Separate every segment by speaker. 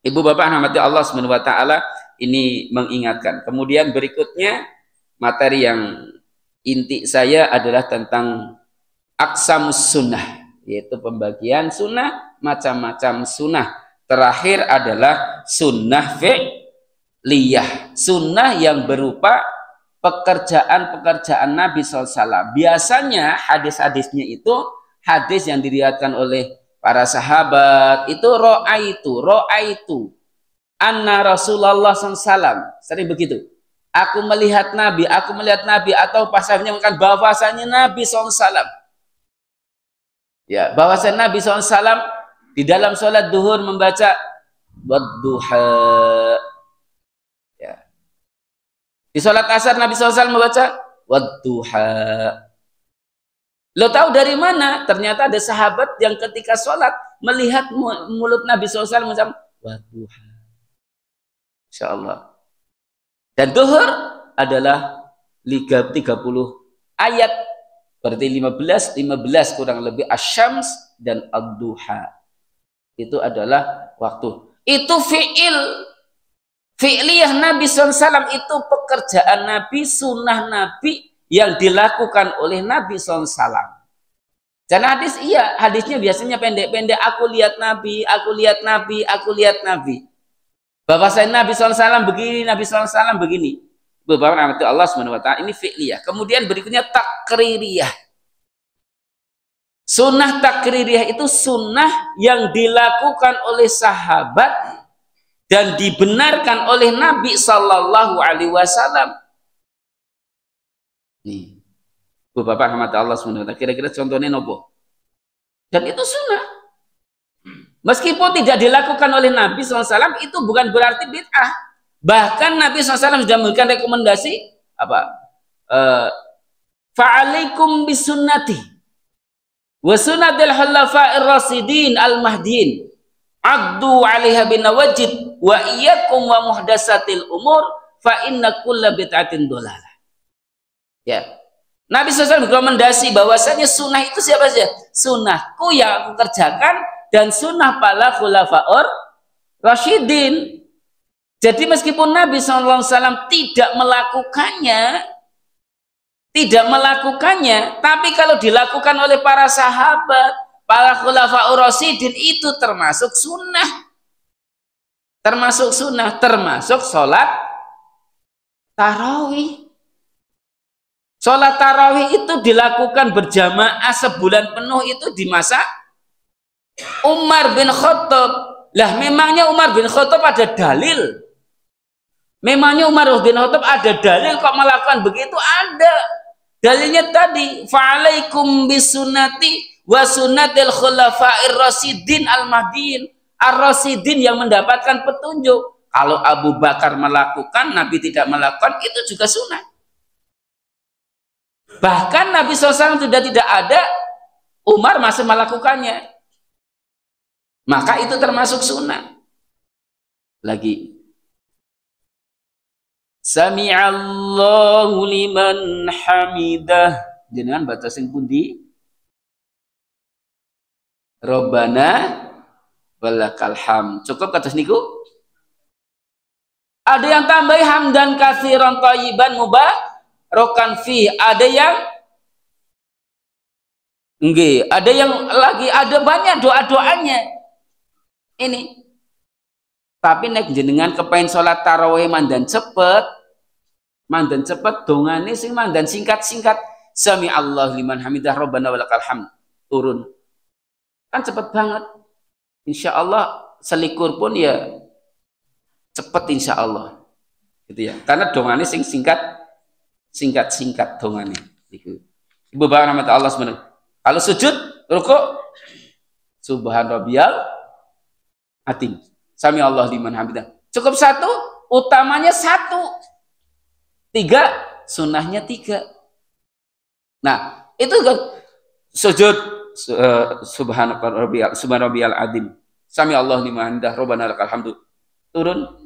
Speaker 1: Ibu bapak rahmati Allah Subhanahu wa taala, ini mengingatkan. Kemudian berikutnya materi yang inti saya adalah tentang aqsamus sunnah, yaitu pembagian sunnah, macam-macam sunnah. Terakhir adalah sunnah fi'liyah, sunnah yang berupa pekerjaan-pekerjaan Nabi SAW. Biasanya hadis-hadisnya itu hadis yang diriwayatkan oleh para sahabat itu ro'aitu anna Rasulullah SAW, sering begitu, aku melihat Nabi, atau pasarnya mengatakan bahwasanya Nabi SAW, ya, bahwasanya Nabi SAW di dalam sholat duhur membaca wadduha, ya. Di sholat asar Nabi SAW membaca wadduha. Lo tahu dari mana? Ternyata ada sahabat yang ketika sholat melihat mulut Nabi SAW macam wadduha. Insya Allah. Dan duhur adalah 30 ayat, berarti 15 kurang lebih, asyams dan ad-duha. Itu adalah waktu. Itu fi'liyah Nabi SAW, itu pekerjaan Nabi, sunnah Nabi yang dilakukan oleh Nabi SAW. Dan hadis, iya, hadisnya biasanya pendek-pendek. Aku lihat Nabi, aku lihat Nabi, aku lihat Nabi. Bahwasanya Nabi SAW begini, Nabi SAW begini. Beberapa rahmati Allah SWT, ini fi'liyah. Kemudian berikutnya takririyah. Sunnah takririyah itu sunnah yang dilakukan oleh sahabat dan dibenarkan oleh Nabi Sallallahu Alaihi Wasallam. Nih, Bapak rahmat Allah SWT, kira-kira contohnya nopo? Dan itu sunnah. Meskipun tidak dilakukan oleh Nabi SAW, itu bukan berarti bid'ah. Bahkan Nabi SAW sudah memberikan rekomendasi apa? Fa'alaikum bisunnati wa sunnatil khulafa'ir rasyidin al-mahdiyyin addu 'alaiha bin nawajid wa iyyakum wa muhdatsatil umur fa inna kulla bid'atin dhalalah. Ya, Nabi SAW rekomendasi bahwasanya sunnah itu siapa saja? Sunnahku yang aku kerjakan dan sunnah para khulafaur rasyidin. Jadi meskipun Nabi SAW tidak melakukannya, tapi kalau dilakukan oleh para sahabat, para khulafaur rasyidin, itu termasuk sunnah. Termasuk sholat tarawih. Sholat tarawih itu dilakukan berjamaah sebulan penuh itu di masa Umar bin Khattab. Lah memangnya Umar bin Khattab ada dalil? Memangnya Umar bin Khattab ada dalil kok melakukan begitu? Ada. Dalilnya tadi, fa'alaikum bisunnati wa sunnatil khulafa'ir rasyidin al-mahdiyyin. Ar-rasyidin yang mendapatkan petunjuk. Kalau Abu Bakar melakukan, Nabi tidak melakukan, itu juga sunnah. Bahkan Nabi SAW sudah tidak ada, Umar masih melakukannya. Maka itu termasuk sunnah. Lagi. Sami'allahu liman hamidah. Jenengan baca sing pundi? Rabbana walakal hamd. Cukup kados niku? Ada yang tambahi hamdan katsiran thayyiban mubarakan fi. Ada yang enggak, ada yang lagi, ada banyak doa-doanya. Ini. Tapi nek jenengan kepengen sholat tarawih mandan cepet dongane sing mandan singkat-singkat. Sami Allah liman hamidah Rabbana walakal hamd. Turun. Kan cepet banget. Insya Allah selikur pun ya cepet insya Allah. Gitu ya. Karena dongane sing singkat dongane. Ibu bapak rahmat Allah sebenarnya. Kalau sujud, rukuk, subhan rabbiyal azim. Sami Allah liman hamidah. Cukup satu, utamanya satu. 3, sunnahnya 3. Nah, itu sujud subhan rabbiyal azim. Sami Allah liman hamidah Rabbana lakal hamdu. Turun.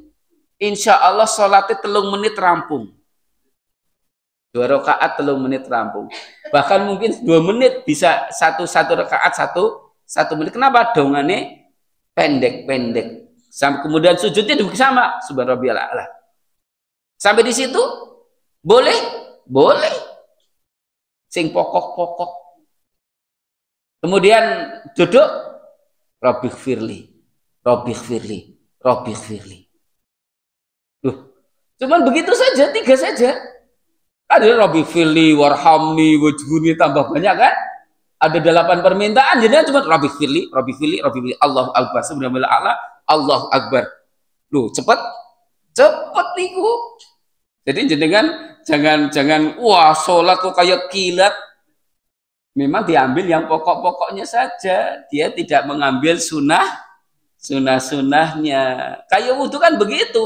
Speaker 1: Insya Allah sholatnya 3 menit rampung. 2 rakaat 3 menit rampung. Bahkan mungkin 2 menit bisa satu rakaat 1 menit. Kenapa? Dongane pendek-pendek. Sampai kemudian sujudnya juga sama, subhana rabbiyal a'la. Sampai di situ boleh? Boleh. Sing pokok-pokok. Kemudian duduk, Rabbighfirli, Rabbighfirli, Rabbighfirli. Cuman begitu saja, 3 saja. Ada Rabbighfirli, warhamni, wajhurni, tambah banyak kan? Ada 8 permintaan, jadi cuma Rabbighfirli, Rabbighfirli, Rabbighfirli, Allahu Akbar, subhanallah a'la, Allahu Akbar. Loh, cepet niku. Jadi jangan wah sholat kok kayak kilat. Memang diambil yang pokok-pokoknya saja. Dia tidak mengambil sunnah-sunnahnya. Kayak wudhu kan begitu.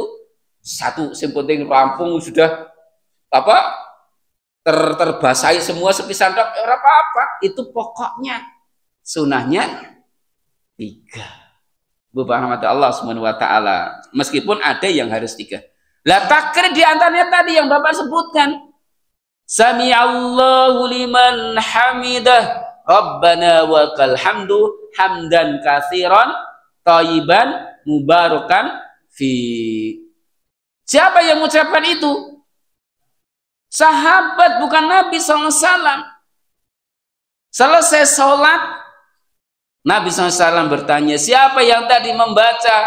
Speaker 1: Satu yang penting rampung sudah terbasahi semua sepisan dok, apa-apa. Itu pokoknya. Sunnahnya 3. Subhanahu Allah Subhanahu wa ta'ala. Meskipun ada yang harus 3. Lah takrir di antaranya tadi yang Bapak sebutkan. Sami'allahu liman hamidah, Rabbana wa kal hamdu, hamdan katsiran, thayyiban, mubarakan fi. Siapa yang mengucapkan itu? Sahabat, bukan Nabi SAW. Selesai sholat, Nabi SAW bertanya, siapa yang tadi membaca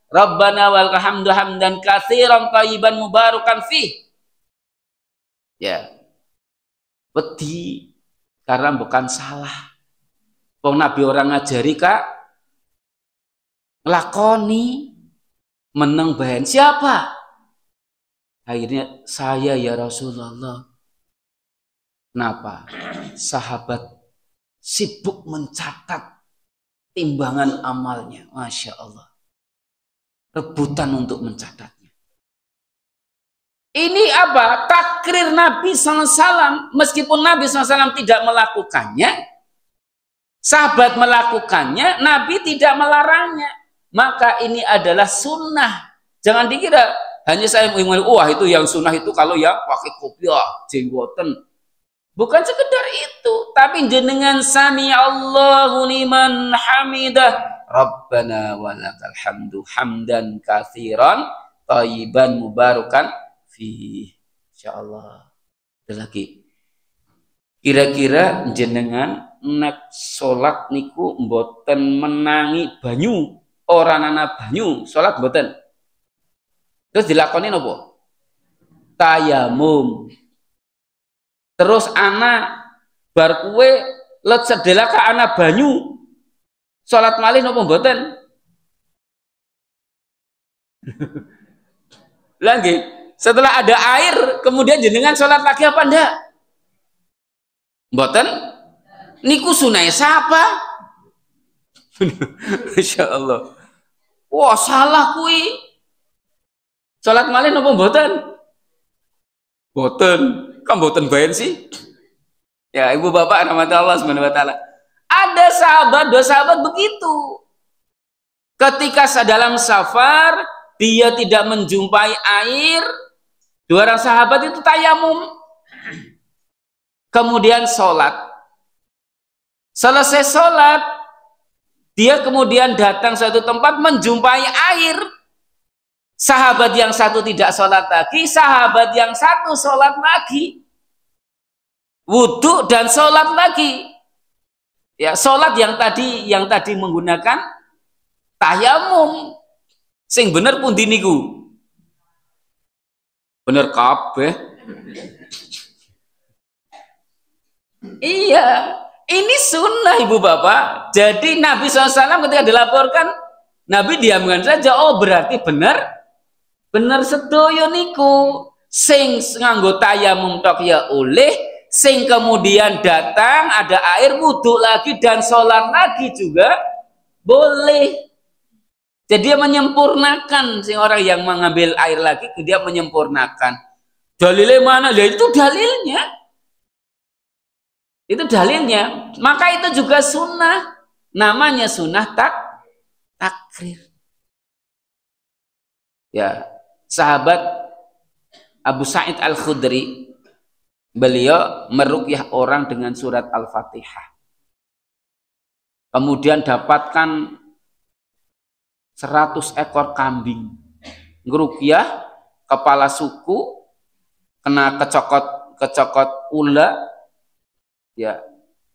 Speaker 1: Rabbana wa kal hamdu, hamdan katsiran, thayyiban, mubarakan fi? Ya. Wedi karena bukan salah. Wong Nabi orang ngajari kak ngelakoni meneng bahan siapa? Akhirnya saya ya Rasulullah. Kenapa? Sahabat sibuk mencatat timbangan amalnya. Masya Allah. Rebutan untuk mencatat. Ini apa? Takrir Nabi SAW. Meskipun Nabi SAW tidak melakukannya, sahabat melakukannya, Nabi tidak melarangnya. Maka ini adalah sunnah. Jangan dikira hanya saya mengatakan, wah itu yang sunnah itu kalau yang pakai kopiah, jenggoten. Bukan sekedar itu, tapi jenengan sami Allahu liman hamidah, Rabbana walakal hamdu, hamdan katsiran, thayyiban, mubarakan. Insyaallah. Ada lagi. Kira-kira jenengan nek salat niku mboten menangi banyu, ora ana banyu, salat mboten. Terus dilakoni napa? Tayamum. Terus ana bar kuwe let sedela ka ana banyu. Salat malih napa mboten? Lagi setelah ada air, kemudian jenengan sholat lagi apa enggak? Mboten? Niku sunai siapa? Masya Allah. Wah salah kui. Sholat malih napa mboten? Mboten. Kan mboten bayan sih? Ya ibu bapak rahmatullah Allah subhanahu wa ta'ala. Ada sahabat, 2 sahabat begitu. Ketika dalam safar, dia tidak menjumpai air. 2 orang sahabat itu tayamum. Kemudian sholat. Selesai sholat, dia kemudian datang suatu tempat menjumpai air. Sahabat yang satu tidak sholat lagi, sahabat yang satu sholat lagi. Wudhu dan sholat lagi. Ya, sholat yang tadi menggunakan tayamum. Sing bener pun diniku. Bener kabeh. Iya, ini sunnah ibu bapak. Jadi Nabi SAW ketika dilaporkan, Nabi diamkan saja. Oh berarti bener sedoyo niku. Sing nganggo tayamum tok ya oleh, sing kemudian datang ada air wudhu lagi dan sholat lagi juga boleh. Jadi dia menyempurnakan, si orang yang mengambil air lagi, dia menyempurnakan. Dalilnya mana? Ya itu dalilnya. Itu dalilnya. Maka itu juga sunnah. Namanya sunnah takrir. Ya, sahabat Abu Sa'id Al-Khudri, beliau meruqyah orang dengan surat Al-Fatihah. Kemudian dapatkan 100 ekor kambing. Ngerukyah kepala suku kena kecokot ula, ya.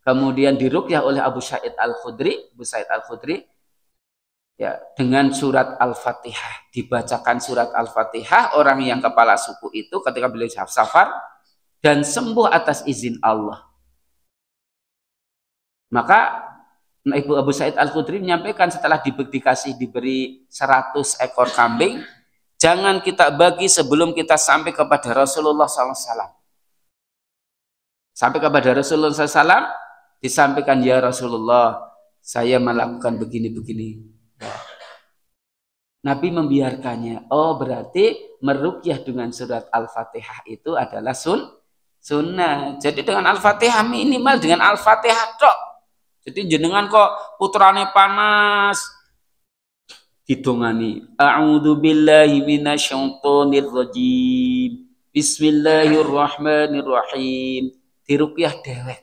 Speaker 1: Kemudian dirukyah oleh Abu Sa'id Al-Khudri, ya, dengan surat Al-Fatihah. Dibacakan surat Al-Fatihah orang yang kepala suku itu ketika beliau safar dan sembuh atas izin Allah. Maka Ibu Abu Sa'id Al-Khudri menyampaikan setelah diberi 100 ekor kambing, jangan kita bagi sebelum kita sampai kepada Rasulullah SAW. Sampai kepada Rasulullah SAW, disampaikan, ya Rasulullah, saya melakukan begini-begini. Nabi membiarkannya. Oh, berarti merukyah dengan surat Al-Fatihah itu adalah sunnah. Jadi dengan Al-Fatihah minimal dengan Al-Fatihah tok. Jadi jenengan kok putrane panas didongani. A'udzu billahi minasyaitonir rajim. Bismillahirrahmanirrahim. Dirukyah dewek.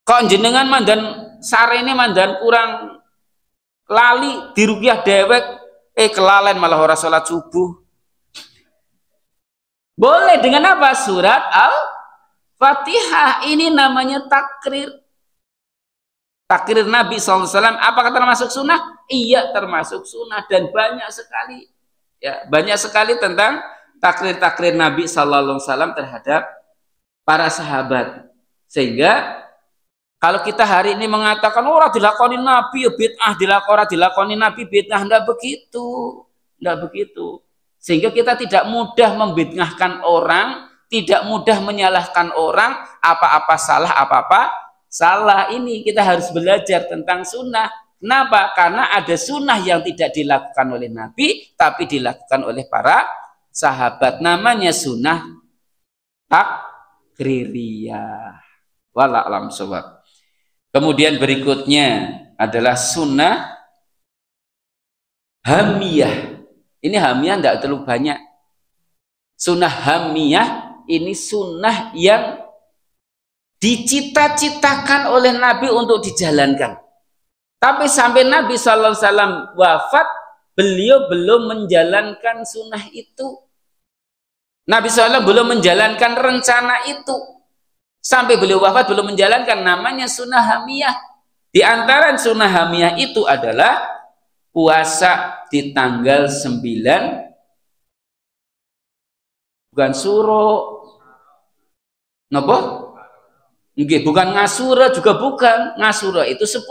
Speaker 1: Kok jenengan mandan sarene mandan kurang lali dirukyah dewek, kelalen malah ora salat subuh. Boleh dengan apa? Surat Al-Fatihah. Ini namanya takrir. Takrir Nabi SAW. Apakah termasuk sunnah? Iya, termasuk sunnah, dan banyak sekali, ya, banyak sekali tentang takrir Nabi SAW terhadap para sahabat. Sehingga kalau kita hari ini mengatakan orang dilakoni Nabi ya bid'ah, dilakoni Nabi bid'ah, enggak begitu. Sehingga kita tidak mudah membid'ahkan orang, tidak mudah menyalahkan orang, apa-apa salah, apa-apa salah. Ini kita harus belajar tentang sunnah. Kenapa? Karena ada sunnah yang tidak dilakukan oleh Nabi, tapi dilakukan oleh para sahabat. Namanya sunnah takririyah. Wallahu a'lam. Kemudian berikutnya adalah sunnah hamiyah. Ini hamiyah tidak terlalu banyak. Sunnah hamiyah ini sunnah yang dicita-citakan oleh Nabi untuk dijalankan. Tapi sampai Nabi SAW wafat, beliau belum menjalankan sunnah itu. Nabi SAW belum menjalankan rencana itu. Sampai beliau wafat belum menjalankan, namanya sunnah hamiyah. Di antara sunnah hamiyah itu adalah puasa di tanggal 9, bukan suro, napa? Bukan ngasura juga bukan. Ngasura itu 10.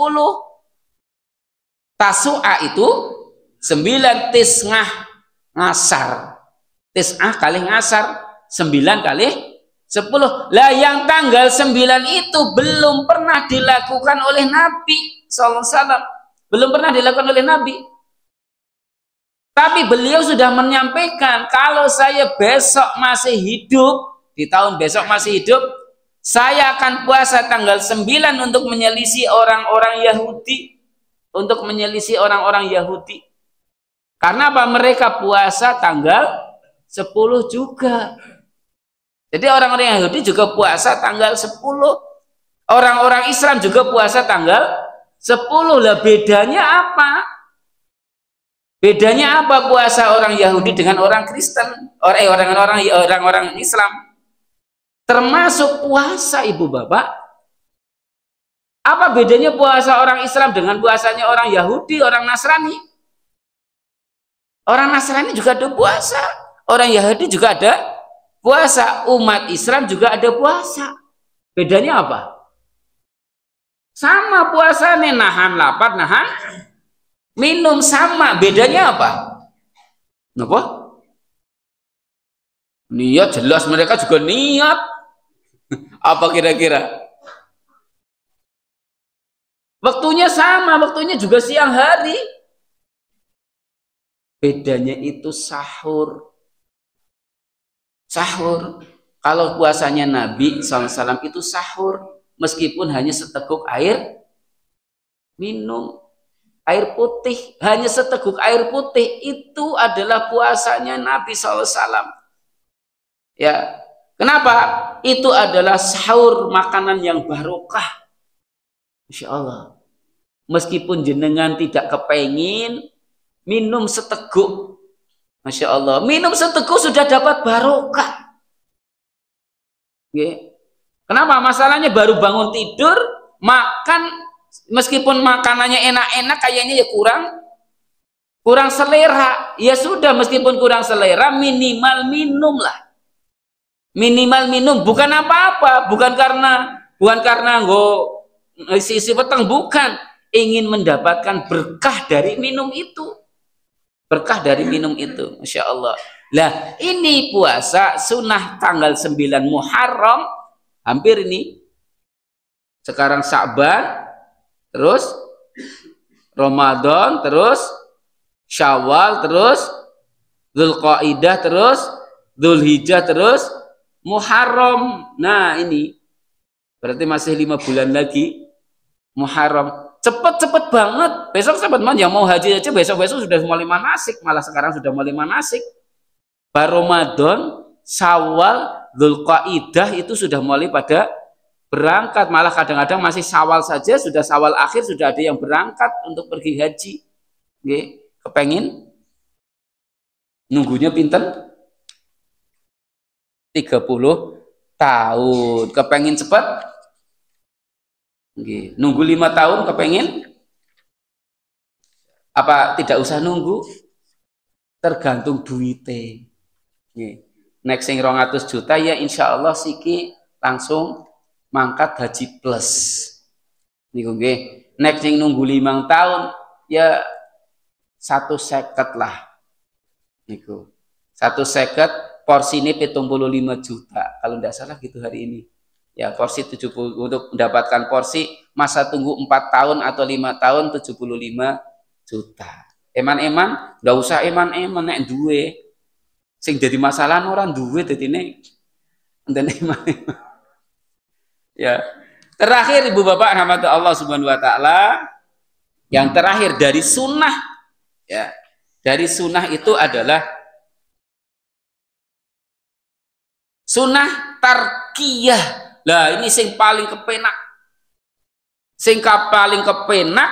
Speaker 1: Tasu'a itu 9. Tisngah ngasar. Tis'ah kali ngasar 9 kali 10. Lah yang tanggal 9 itu belum pernah dilakukan oleh Nabi SAW. Belum pernah dilakukan oleh Nabi. Tapi beliau sudah menyampaikan, kalau saya besok masih hidup, di tahun besok masih hidup, saya akan puasa tanggal 9 untuk menyelisih orang-orang Yahudi. Untuk menyelisih orang-orang Yahudi. Karena apa? Mereka puasa tanggal 10 juga. Jadi orang-orang Yahudi juga puasa tanggal 10. Orang-orang Islam juga puasa tanggal 10. Lah bedanya apa? Bedanya apa puasa orang Yahudi dengan orang Kristen? Orang-orang Islam? Termasuk puasa, ibu bapak. Apa bedanya puasa orang Islam dengan puasanya orang Yahudi, orang Nasrani? Orang Nasrani juga ada puasa, orang Yahudi juga ada puasa, umat Islam juga ada puasa. Bedanya apa? Sama puasanya, nahan lapar, nahan minum, sama. Bedanya apa? Kenapa? Niat jelas, mereka juga niat. Apa kira-kira? Waktunya sama, waktunya juga siang hari. Bedanya itu sahur. Sahur. Kalau puasanya Nabi SAW itu sahur. Meskipun hanya seteguk air minum. Air putih. Hanya seteguk air putih. Itu adalah puasanya Nabi SAW. Ya. Kenapa? Itu adalah sahur, makanan yang barokah. Insya Allah. meskipun jenengan tidak kepengin minum seteguk, Masya Allah, minum seteguk sudah dapat barokah. Kenapa? Masalahnya baru bangun tidur, makan, meskipun makanannya enak-enak, kayaknya ya kurang selera. Ya sudah, meskipun kurang selera, minimal minum lah. Minimal minum, bukan apa-apa, bukan karena isi peteng, bukan. Ingin mendapatkan berkah dari minum itu. Berkah dari minum itu, Masya Allah. Lah, ini puasa sunnah tanggal 9 Muharram, hampir ini. Sekarang Sya'ban, terus Ramadan, terus Syawal, terus Dzulqa'dah, terus Dzulhijjah, terus Muharram. Nah, ini berarti masih 5 bulan lagi Muharram. Cepet banget. Besok teman-teman yang mau haji aja besok-besok sudah mulai manasik, malah sekarang sudah mulai manasik. Ramadan, Syawal, Dzulqa'dah itu sudah mulai pada berangkat, malah kadang-kadang masih Syawal saja, sudah Syawal akhir sudah ada yang berangkat untuk pergi haji. Kepengin nunggunya pinten? 30 tahun. Kepengin cepat? Nunggu 5 tahun kepengin? Apa tidak usah nunggu? Tergantung duite. Nek sing 200 juta ya insya Allah siki langsung mangkat haji plus. Niku nggih. Nek sing nunggu 5 tahun ya 150 lah. Niku. 150 porsi ini 75 juta. Kalau tidak salah gitu hari ini. Ya porsi 70, untuk mendapatkan porsi masa tunggu 4 tahun atau 5 tahun 75 juta. Eman-eman, nggak usah eman-eman nek duwe. Sing jadi masalah orang duwe dadine enten eman-eman. Ya. Terakhir Ibu Bapak rahmat Allah Subhanahu wa taala, yang terakhir dari sunnah ya. Dari sunnah itu adalah sunnah tarkiyah. Lah ini sing paling kepenak. Sing paling kepenak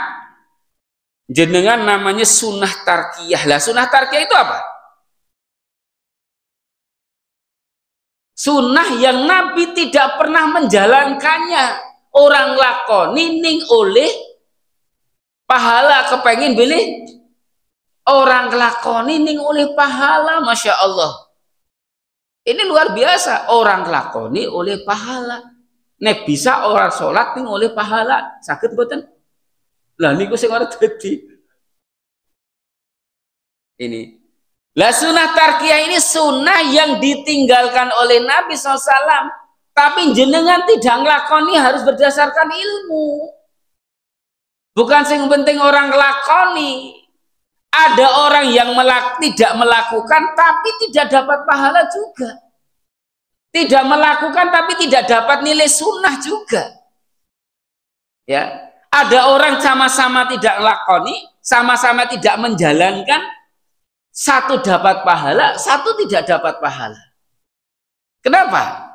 Speaker 1: jenengan namanya sunnah tarkiyah. Lah sunnah tarkiyah itu apa? Sunnah yang Nabi tidak pernah menjalankannya. Orang lakoni ning oleh pahala, kepengin bilih orang lakoni ning oleh pahala, Masya Allah. Ini luar biasa, orang lakoni oleh pahala. Nek bisa orang sholat ning oleh pahala, sakit mboten? Lah niku sing ora dadi. Ini. Lah sunnah tarkiyah ini sunnah yang ditinggalkan oleh Nabi SAW. Tapi jenengan tidak ngelakoni harus berdasarkan ilmu. Bukan sing penting orang ngelakoni. Ada orang yang tidak melakukan tapi tidak dapat pahala juga. Tidak melakukan tapi tidak dapat nilai sunnah juga. Ya, ada orang sama-sama tidak melakoni, sama-sama tidak menjalankan, satu dapat pahala, satu tidak dapat pahala. Kenapa?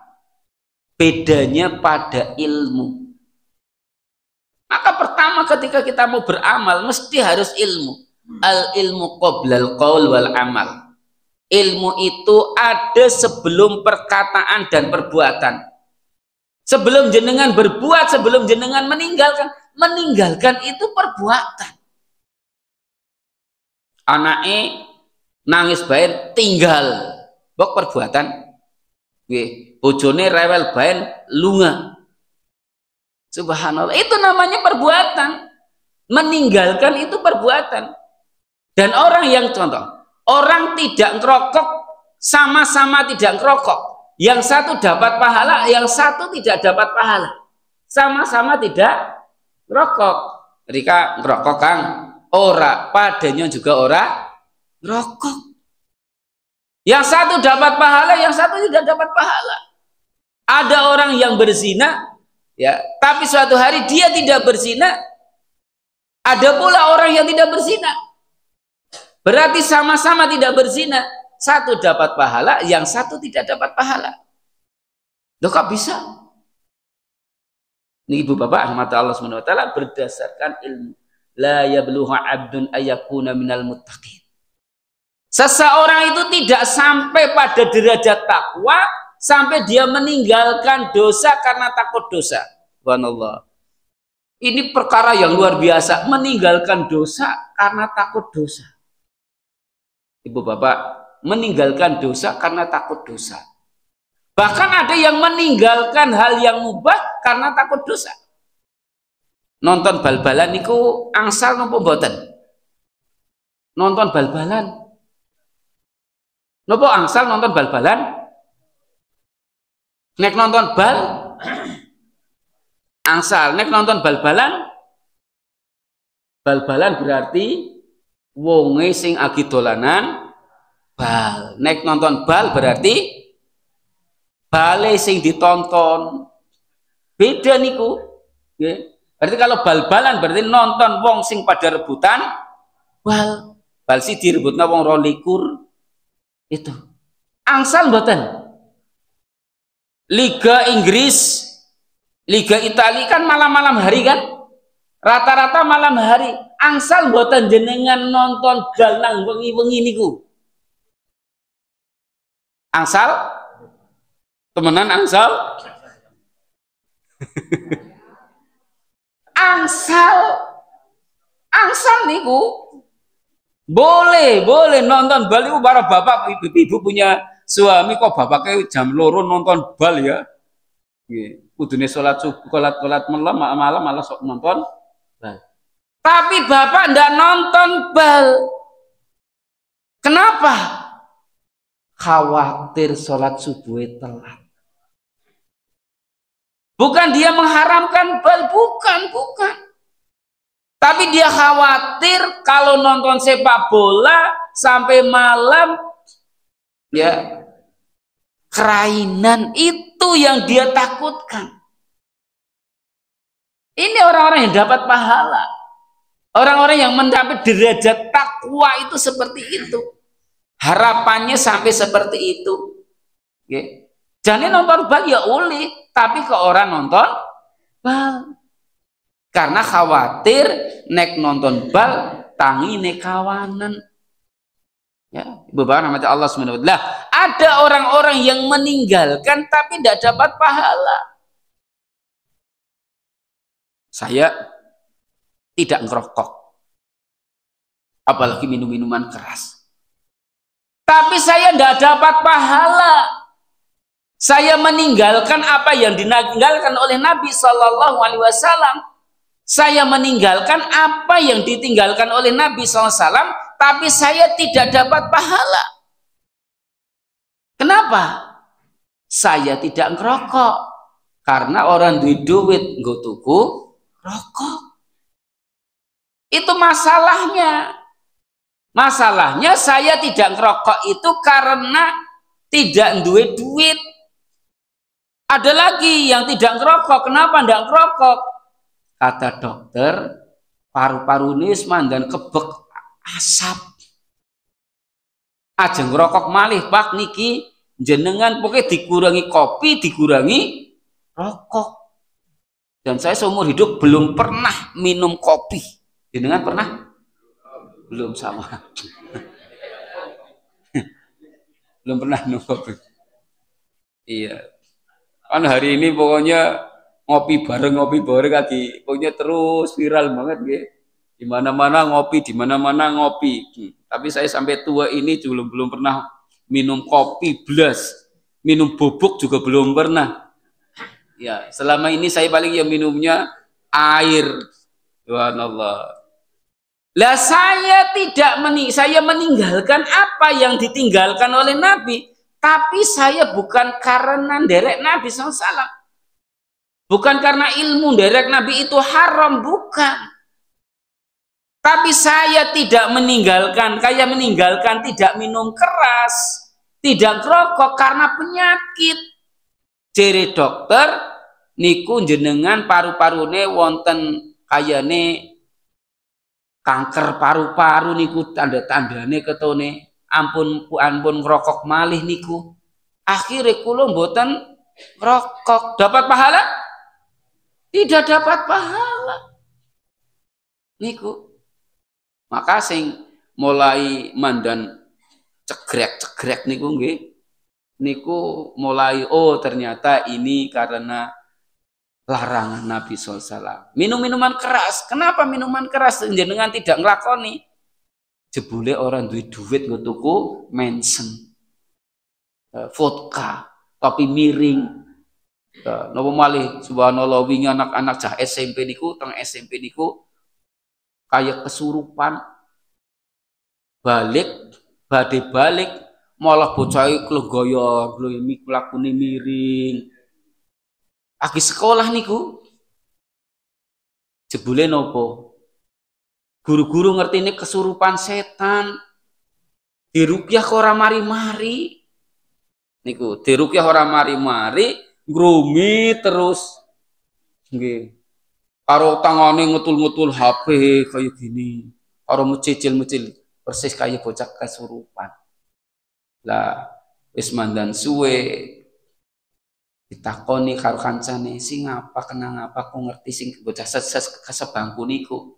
Speaker 1: Bedanya pada ilmu. Maka pertama ketika kita mau beramal mesti harus ilmu. Al ilmu qoblal qaul wal amal. Ilmu itu ada sebelum perkataan dan perbuatan. Sebelum jenengan berbuat, sebelum jenengan meninggalkan itu perbuatan. Anake nangis bae tinggal, bok perbuatan. Nggih, bojone rewel bae lunga. Subhanallah, itu namanya perbuatan. Meninggalkan itu perbuatan. Dan orang yang contoh, orang tidak ngerokok, sama-sama tidak ngerokok. Yang satu dapat pahala, yang satu tidak dapat pahala. Sama-sama tidak ngerokok. Mereka ngerokok Kang, ora, padanya juga ora ngerokok. Yang satu dapat pahala, yang satu tidak dapat pahala. Ada orang yang berzina, ya, tapi suatu hari dia tidak berzina. Ada pula orang yang tidak berzina. Berarti sama-sama tidak berzina. Satu dapat pahala, yang satu tidak dapat pahala. Loh kok bisa? Ini Ibu Bapak rahmat Allah SWT berdasarkan ilmu. la yablughu 'abdun ayakuna minal muttaqin. Seseorang itu tidak sampai pada derajat takwa sampai dia meninggalkan dosa karena takut dosa. Subhanallah. Ini perkara yang luar biasa, meninggalkan dosa karena takut dosa. Ibu bapak, meninggalkan dosa karena takut dosa. Bahkan ada yang meninggalkan hal yang mubah karena takut dosa. Nonton bal-balan niku angsal napa mboten? Nonton bal-balan. Napa angsal nonton bal-balan? Nek nonton bal angsal, nek nonton bal-balan, bal-balan berarti wonge sing agi dolanan bal. Nek nonton bal berarti bale sing ditonton. Beda niku. Nggih. Berarti kalau bal-balan berarti nonton wong sing pada rebutan bal. Bal si direbutna wong 22 itu. Angsal mboten. Liga Inggris, Liga Italia kan malam-malam hari kan? Rata-rata malam hari. Angsal mboten jenengan nonton bal nang wengi-wengi niku. Angsal? Temenan angsal? Angsal niku boleh nonton bal itu para bapak ibu punya suami kok bapaknya jam loro nonton bal ya. Kudune sholat subuh kolat malam malah sok nonton bal. Tapi bapak ndak nonton bal. Kenapa? Khawatir sholat subuh telat. Bukan dia mengharamkan bal, bukan. Tapi dia khawatir kalau nonton sepak bola sampai malam, ya kelainan itu yang dia takutkan. Ini orang-orang yang dapat pahala. Orang-orang yang mendapat derajat takwa itu seperti itu. Harapannya sampai seperti itu. Okay. Jangan nonton bal ya oleh, tapi ke orang nonton bal. Karena khawatir nek nonton bal tangi nek kawanan. Ya, beberapa nama Allah SWT. Ada orang-orang yang meninggalkan tapi tidak dapat pahala. Saya tidak ngerokok, apalagi minum-minuman keras. Tapi saya tidak dapat pahala. Saya meninggalkan apa yang ditinggalkan oleh Nabi Shallallahu Alaihi Wasallam. Saya meninggalkan apa yang ditinggalkan oleh Nabi SAW, tapi saya tidak dapat pahala. Kenapa? Saya tidak ngerokok. Karena orang duit nggo tuku rokok. Itu masalahnya. Masalahnya saya tidak ngerokok itu karena tidak duit. Ada lagi yang tidak ngerokok. Kenapa tidak ngerokok? Kata dokter, paru-paru wis mandan kebek asap. Aja ngerokok malih Pak niki jenengan pokoknya dikurangi kopi, dikurangi rokok. Dan saya seumur hidup belum pernah minum kopi. Jenengan pernah? Belum sama. Belum pernah minum kopi. Iya. Kan hari ini pokoknya ngopi bareng lagi, pokoknya terus viral banget gitu. Di mana-mana ngopi, Tapi saya sampai tua ini belum pernah minum kopi blas, minum bubuk juga belum pernah. Ya, selama ini saya paling ya minumnya air. Subhanallah. Lah saya saya meninggalkan apa yang ditinggalkan oleh Nabi. Tapi saya bukan karena derek Nabi SAW. Bukan karena ilmu derek Nabi itu haram, bukan. Tapi saya tidak meninggalkan, tidak minum keras, tidak rokok karena penyakit. Jere dokter, niku jenengan paru-parune wonten kayane kanker paru-paru niku tanda-tandane ketone. Ampun ngerokok malih niku. Akhirnya kula mboten ngerokok. Dapat pahala? Tidak dapat pahala. Niku. Maka sing mulai mandan cegrek-cegrek niku nggih, niku mulai oh ternyata ini karena larangan Nabi SAW. Minum-minuman keras. Kenapa minuman keras jenengan tidak nglakoni? Jebule orang duit nggo tuku mensen, vodka, kopi miring. Napa malih subhanallah wingi anak-anak cah SMP niku, teng SMP niku kayak kesurupan. Badhe balik malah bocah klegoyor, lakune miring. Agi sekolah niku jebule nopo? Guru-guru ngerti ini kesurupan setan. Dirukyah kok ora mari-mari. Niku dirukyah ora mari-mari, ngrumi terus. Nggih. Karo tangane ngetul-ngetul HP kayak gini. Karo mecicil-mecil persis kayak bocah kesurupan. Lah wis mandan suwe ditakoni karo kancane sing ngapa kena ngapa kok ngerti sing bocah kesebangku niku.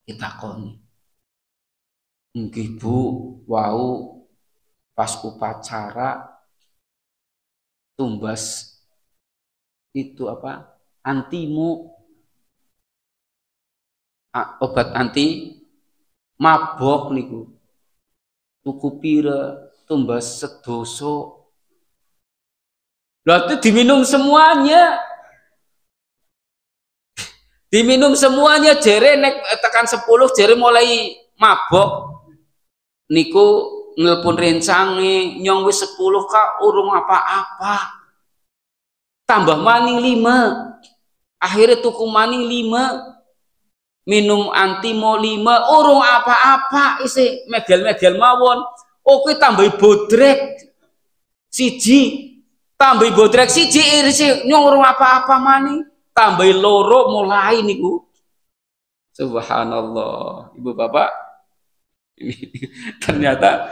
Speaker 1: Ditakoni. Nggih Bu, wau pas upacara tumbas itu apa? Antimu. Obat anti mabok niku. Tuku pira tumbas sedoso. Berarti diminum semuanya. Diminum semuanya jere nek tekan 10 jere mulai mabok. Niku nelpon rencange nyong wis 10 Kak urung apa-apa. Tambah maning 5. Akhirnya tuku maning 5. Minum antimo 5 urung apa-apa isi megel-megel mawon. Oke tambahi bodrek siji. Tambahi bodrek siji irisi nyong urung apa-apa maning. Tambahi loro mulai niku. Subhanallah. Ibu bapak, ini ternyata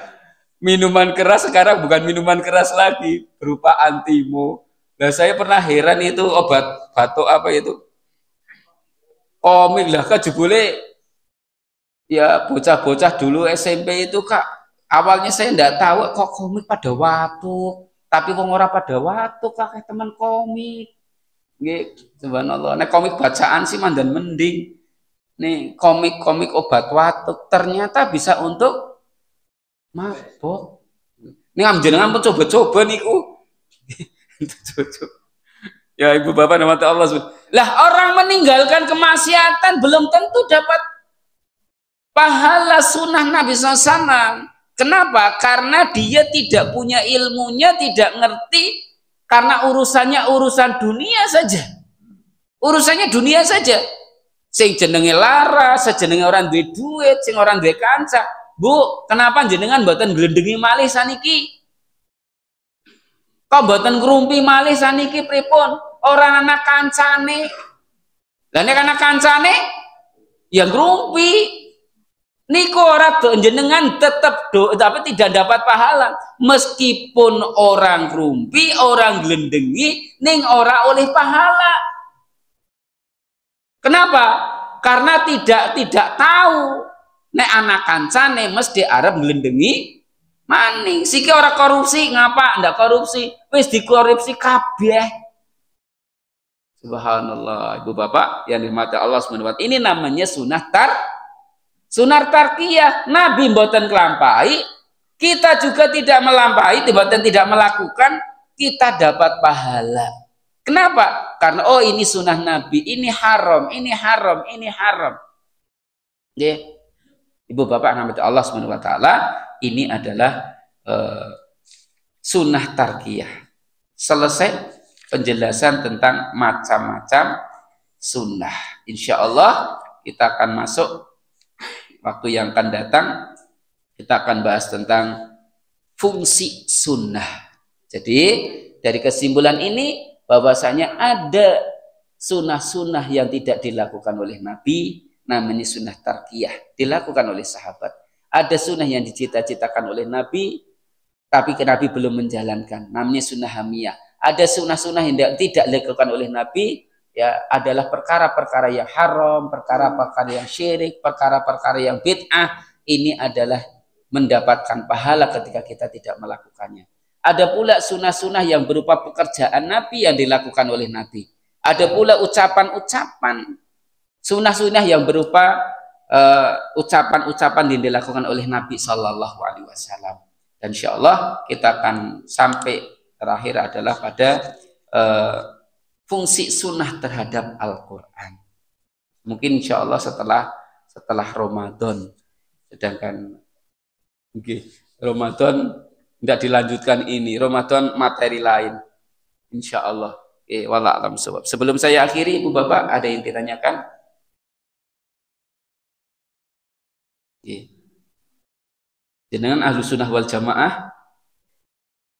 Speaker 1: minuman keras sekarang bukan minuman keras lagi, berupa antimo. Nah saya pernah heran itu obat batuk apa itu? Komik lah Kak jebule ya bocah-bocah dulu SMP itu Kak. Awalnya saya enggak tahu kok komik pada watuk, tapi kok ora pada watuk Kak teman komik. Nggih, subhanallah. Nek komik bacaan sih mandan mending. Nih komik-komik obat watuk ternyata bisa untuk mabok. Ini jenengan pun coba-coba niku. Ya ibu bapak nama Allah. Lah orang meninggalkan kemaksiatan belum tentu dapat pahala sunnah Nabi SAW. Kenapa? Karena dia tidak punya ilmunya, tidak ngerti. Karena urusannya urusan dunia saja. Urusannya dunia saja. Sing jenenge lara, sejenenge orang duwe duit, sing orang duwe kanca. Bu, kenapa jenengan mboten glendengi malih saniki? Kok mboten ngrumpi malih saniki pripun? Orang anak kancane. Lah nek anak kancane ya ngrumpi. Niku ora jenengan tetap tapi tidak dapat pahala meskipun orang ngrumpi, orang glendengi ning ora oleh pahala. Kenapa? Karena tidak tahu nek anak kancane mesti arep glendengi maning. Siki ora korupsi, ngapa ndak korupsi? Wis dikorupsi kabeh. Subhanallah, Ibu Bapak yang dirahmati Allah SWT. Ini namanya sunnah tarkiyah. Nabi mboten kelampai, kita juga tidak melampaui, mboten tidak melakukan, kita dapat pahala. Kenapa? Karena oh ini sunnah Nabi, ini haram, ini haram, ini haram. Ya. Ibu Bapak rahmati Allah SWT, ini adalah sunnah tarkiyah. Selesai penjelasan tentang macam-macam sunnah. Insya Allah kita akan masuk waktu yang akan datang, kita akan bahas tentang fungsi sunnah. Jadi dari kesimpulan ini bahwasanya ada sunnah-sunnah yang tidak dilakukan oleh Nabi, namanya sunnah tarkiyah, dilakukan oleh sahabat. Ada sunnah yang dicita-citakan oleh Nabi, tapi Nabi belum menjalankan, namanya sunnah hamiyah. Ada sunnah-sunnah yang tidak dilakukan oleh Nabi, ya adalah perkara-perkara yang haram, perkara-perkara yang syirik, perkara-perkara yang bid'ah. Ini adalah mendapatkan pahala ketika kita tidak melakukannya. Ada pula sunnah-sunnah yang berupa pekerjaan Nabi yang dilakukan oleh Nabi. Ada pula ucapan-ucapan sunnah-sunnah yang berupa ucapan-ucapan yang dilakukan oleh Nabi Shallallahu Alaihi Wasallam. Dan insya Allah kita akan sampai terakhir adalah pada fungsi sunnah terhadap Al-Quran. Mungkin insya Allah setelah Ramadan. Sedangkan Ramadan tidak dilanjutkan ini. Ramadan materi lain. Insya Allah. Wallah sebab. Sebelum saya akhiri, Ibu Bapak, ada yang ditanyakan? Jenengan Ahlus Sunnah wal Jamaah?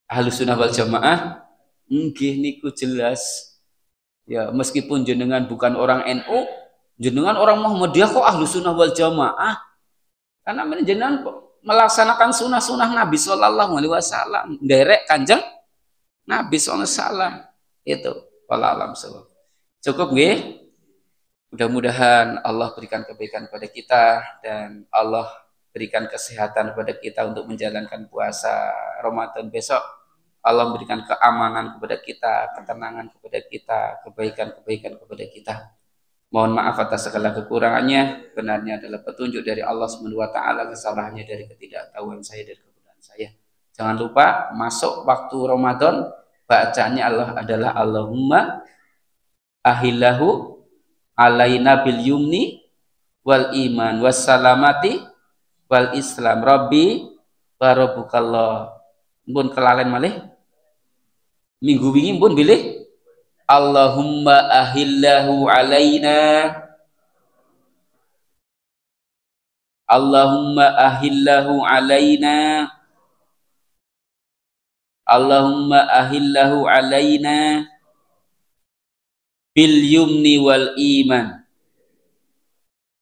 Speaker 1: Ahlus Sunnah wal Jamaah? Nggih niku jelas. Ya, meskipun jenengan bukan orang NU, jenengan orang Muhammadiyah kok Ahlus Sunnah wal Jamaah? Karena jenengan melaksanakan sunnah-sunnah Nabi Sallallahu Alaihi Wasallam, derek kanjeng Nabi Sallallahu Alaihi Wasallam. Itu wallah alam sebab. Cukup nggih? Mudah-mudahan Allah berikan kebaikan kepada kita dan Allah berikan kesehatan kepada kita untuk menjalankan puasa Ramadan besok. Allah memberikan keamanan kepada kita, ketenangan kepada kita, kebaikan-kebaikan kepada kita. Mohon maaf atas segala kekurangannya. Benarnya adalah petunjuk dari Allah Subhanahu wa taala, kesalahannya dari ketidaktahuan saya, dari kebodohan saya. Jangan lupa masuk waktu Ramadan, bacaannya Allah adalah Allahumma ahillahu alaina bil yumni wal iman wassalamati wal islam rabbi wa rabbukallah. Pun kelalen malih minggu wingi pun bilih Allahumma ahillahu alaina Allahumma ahillahu alaina Allahumma ahillahu alaina bil yumni wal iman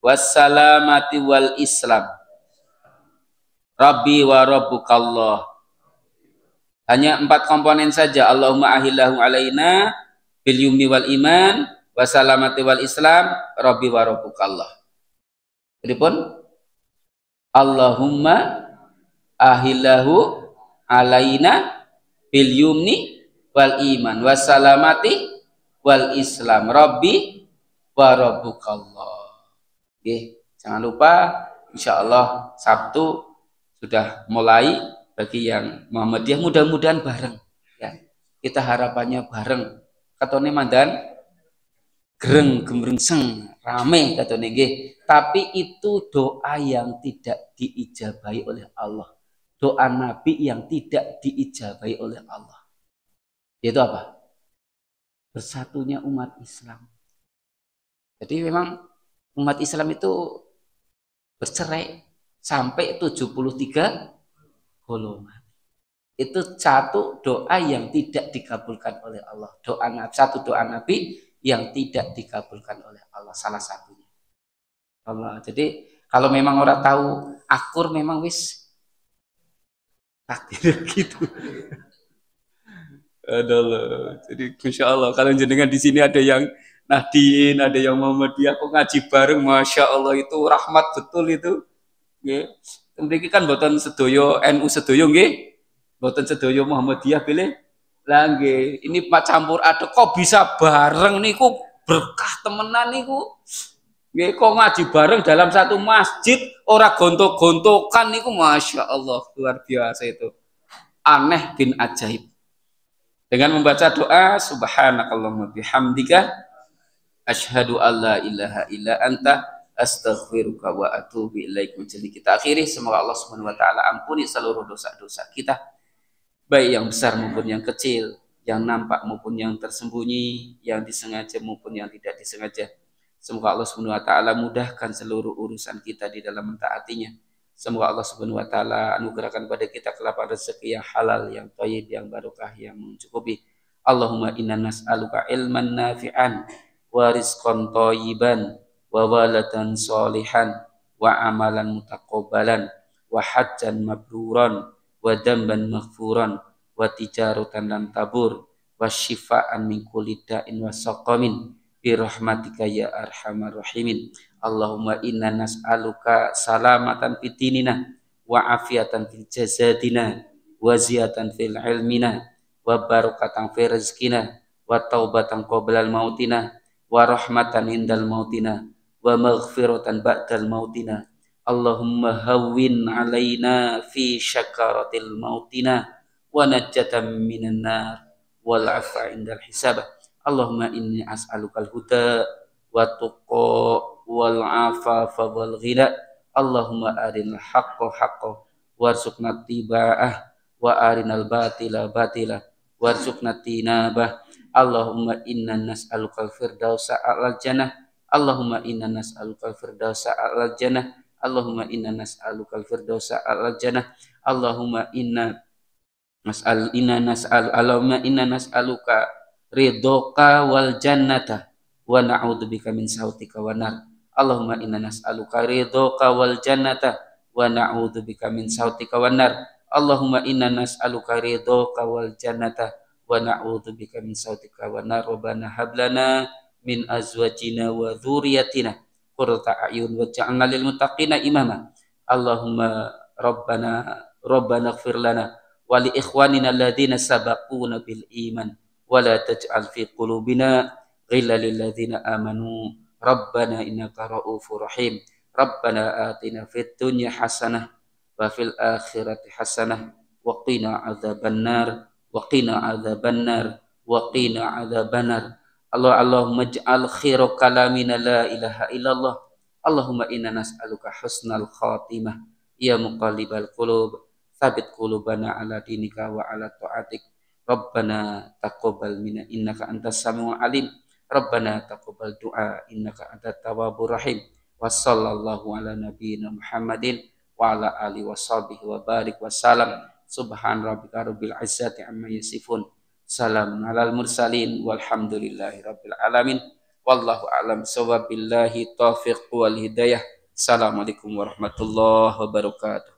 Speaker 1: wassalamati wal islam rabbi wa rabbukallah. Hanya 4 komponen saja. Allahumma ahillahu alaina bil yumni wal iman wassalamati wal islam rabbi wa rabbukallah. Beripun Allahumma ahillahu alaina bil yumni wal iman wassalamati wal islam rabbi wa rabbukallah. Oke, jangan lupa insyaallah Sabtu sudah mulai. Bagi yang Muhammadiyah mudah-mudahan bareng ya. Kita harapannya bareng. Katone mandan gereng gemrengseng rame katone nggih. Tapi itu doa yang tidak diijabahi oleh Allah. Doa Nabi yang tidak diijabahi oleh Allah. Yaitu apa? Bersatunya umat Islam. Jadi memang umat Islam itu bercerai sampai 73 golongan. Itu satu doa yang tidak dikabulkan oleh Allah. Satu doa Nabi yang tidak dikabulkan oleh Allah, salah satunya. Allah. Jadi kalau memang orang tahu akur memang wis takdir gitu. Adalah. Jadi insya Allah kalau jenengan di sini ada yang Nahdien, ada yang Muhammadiyah, kok ngaji bareng, masya Allah itu rahmat betul itu. Ya. Mriki kan mboten sedoyo NU sedoyo nggih. Mboten sedoyo Muhammadiyah pilih. Lah nggih, ini Pak campur aduk kok bisa bareng niku berkah temenan niku. Nggih kok ngaji bareng dalam satu masjid, ora gontok-gontokan niku masya Allah luar biasa itu. Aneh bin ajaib. Dengan membaca doa subhanakallahumma bihamdika asyhadu alla ilaha illa anta astaghfiruka wa atubu ilaik. Jadi kita akhiri, semoga Allah Subhanahu wa taala ampuni seluruh dosa-dosa kita, baik yang besar maupun yang kecil, yang nampak maupun yang tersembunyi, yang disengaja maupun yang tidak disengaja. Semoga Allah Subhanahu wa taala mudahkan seluruh urusan kita di dalam mentaatinya. Semoga Allah Subhanahu wa taala anugerahkan pada kita kelapangan rezeki yang halal, yang thayyib, yang barokah, yang mencukupi. Allahumma inna nas'aluka ilman nafi'an wa rizqan thayyiban wa waladan solihan wa amalan mutaqabbalan wa hajjan mabruran wa damban maghfuran wa tijaratan lan tabur wa syifaan min kulli da'in wa saqamin birahmatika ya arhamar rahimin. Allahumma inna nas'aluka salamatan fid dinina wa afiatan fil jasadina wa ziyatan fil ilmina wa barakatan fi rizqina wa taubatan qoblal mautina wa rahmatan indal mautina wa maghfiratan ba'dal mautina. Allahumma hawwin alaina fi syakaratil mautina wa najjatan minan nar wal afa indal hisab. Allahumma inni as'alukal huda wa tuqa wal afafa wal ghina. Allahumma arinal haqqa haqqa warzuqna tiba'ah wa arinal batila batila warzuqna tinabah. Allahumma inna nas'alukal firdausa a'lal jannah. Allahumma inna nas'alukal firdausa a'lal jannah. Allahumma inna nas'alukal firdausa a'lal jannah. Allahumma inna nas'aluka ridhoka wal jannata wa na'udzubika min sautika wan nar. Allahumma inna nas'aluka ridhoka wal jannata wa na'udzubika min sautika wan nar. Allahumma inna nas'aluka ridhoka wal jannata wa na'udzubika min sautika wan nar. Rabbana hab lana min azwajina wa dzurriyyatina qurrata a'yun waj'alna lil muttaqina imama. Allahumma rabbana ighfir lana wa li ikhwanina alladhina sabaquna bil iman wa la taj'al fi qulubina ghillan lil ladzina amanu rabbana innaka ra'ufur rahim. Rabbana atina fid dunya hasanah wa fil akhirati hasanah wa qina adzabannar wa qina adzabannar wa qina adzabannar. Allahumma ij'al khairu kalamina la ilaha illallah. Allahumma inna nas'aluka husnal khatimah ya muqallibal qulub tsabbit qulubana ala dinika wa ala ta'atik. Rabbana taqabbal minna innaka antas samiul alim. Rabbana taqabbal du'a innaka antat tawwabur rahim. Wa sallallahu ala nabiyyina Muhammadin wa ala alihi washabihi wa barik wa salam. Subhan rabbika rabbil izzati amma yasifun. Salamun alal mursalin walhamdulillahi rabbil alamin. Wallahu a'lam bissawab. Billahi taufiq wal hidayah. Assalamualaikum warahmatullahi wabarakatuh.